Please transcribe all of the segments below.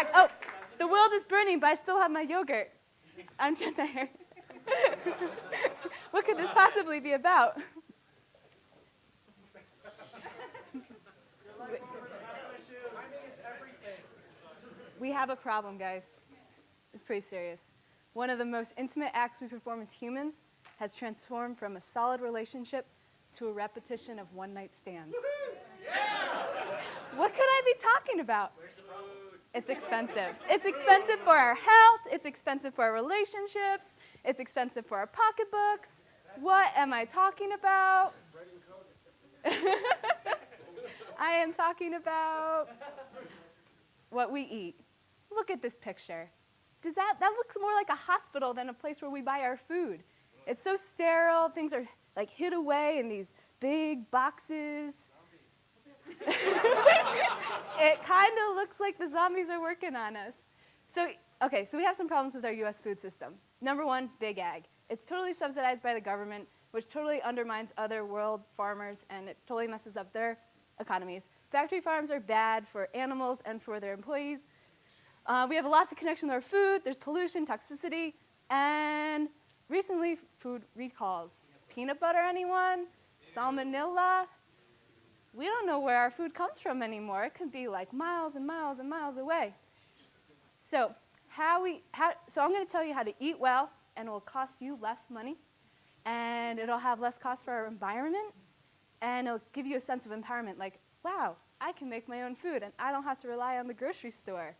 back. Oh, the world is burning, but I still have my yogurt. I'm just there. What could this possibly be about? We have a problem, guys. It's pretty serious. One of the most intimate acts we perform as humans has transformed from a solid relationship to a repetition of one-night stands. What could I be talking about? It's expensive. It's expensive for our health. It's expensive for our relationships. It's expensive for our pocketbooks. What am I talking about? I am talking about what we eat. Look at this picture. That looks more like a hospital than a place where we buy our food. It's so sterile. Things are like hid away in these big boxes. It kind of looks like the zombies are working on us. So we have some problems with our U.S. food system. Number one, big ag. It's totally subsidized by the government, which totally undermines other world farmers, and it totally messes up their economies. Factory farms are bad for animals and for their employees. We have lots of connection with our food. There's pollution, toxicity, and recently food recalls. Peanut butter, anyone? Salmonella? We don't know where our food comes from anymore. It could be like miles and miles and miles away. So I'm going to tell you how to eat well, and it will cost you less money, and it'll have less cost for our environment, and it'll give you a sense of empowerment, like, wow, I can make my own food, and I don't have to rely on the grocery store.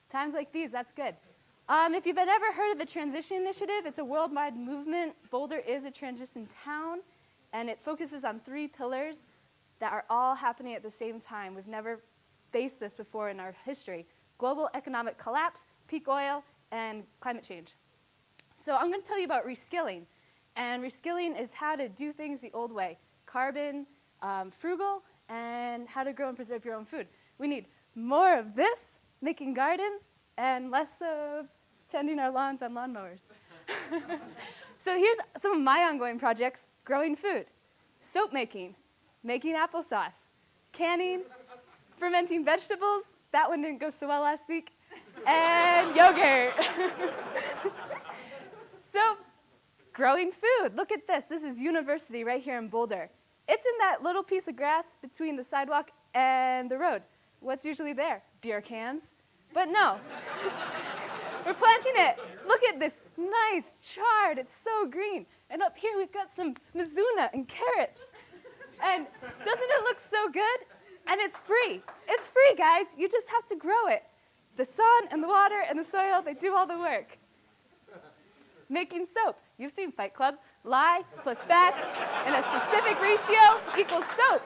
Times like these, that's good. If you've ever heard of the Transition Initiative, it's a worldwide movement. Boulder is a transition town, and it focuses on 3 pillars that are all happening at the same time. We've never faced this before in our history. Global economic collapse, peak oil, and climate change. So I'm going to tell you about reskilling. And reskilling is how to do things the old way. Carbon, frugal, and how to grow and preserve your own food. We need more of this, making gardens, and less of tending our lawns on lawnmowers. So here's some of my ongoing projects: growing food, soap making applesauce, canning, fermenting vegetables. That one didn't go so well last week. And yogurt. So, growing food. Look at this. This is University right here in Boulder. It's in that little piece of grass between the sidewalk and the road. What's usually there? Beer cans. But no. We're planting it. Look at this nice chard. It's so green. And up here we've got some mizuna and carrots. And doesn't it look so good? And it's free. It's free, guys. You just have to grow it. The sun and the water and the soil, they do all the work. Making soap. You've seen Fight Club. Lye plus fat in a specific ratio equals soap.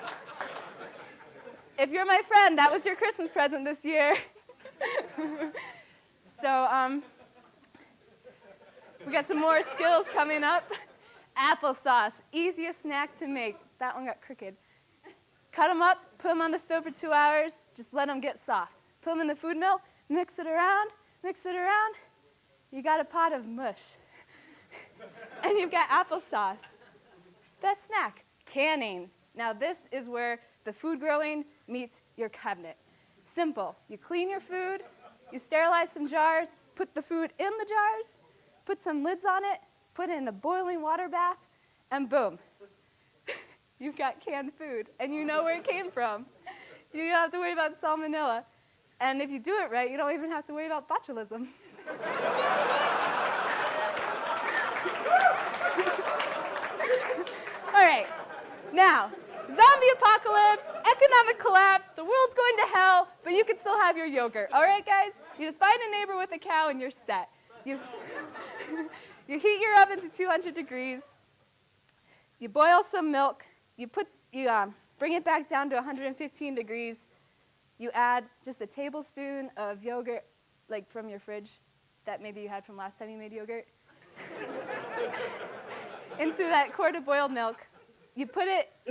If you're my friend, that was your Christmas present this year. So we got some more skills coming up. Applesauce, easiest snack to make. That one got crooked. Cut them up, put them on the stove for 2 hours, just let them get soft. Put them in the food mill, mix it around. You got a pot of mush. And you've got applesauce. Best snack, canning. Now this is where the food growing meets your cabinet. Simple. You clean your food, you sterilize some jars, put the food in the jars, put some lids on it, put it in a boiling water bath, and boom. You've got canned food, and you know where it came from. You don't have to worry about salmonella. And if you do it right, you don't even have to worry about botulism. All right, now, zombie apocalypse, economic collapse, the world's going to hell, but you can still have your yogurt. All right, guys? You just find a neighbor with a cow and you're set. You heat your oven to 200 degrees. You boil some milk. You bring it back down to 115 degrees. You add just a tablespoon of yogurt, like from your fridge, that maybe you had from last time you made yogurt, into that quart of boiled milk. You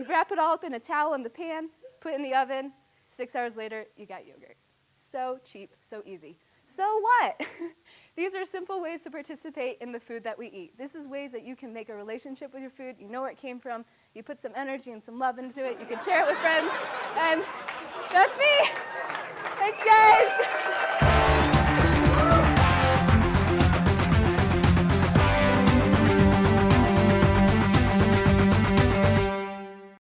wrap it all up in a towel in the pan, put it in the oven. 6 hours later, you got yogurt. So cheap, so easy. So what? These are simple ways to participate in the food that we eat. This is ways that you can make a relationship with your food. You know where it came from. You put some energy and some love into it. You can share it with friends. And that's me.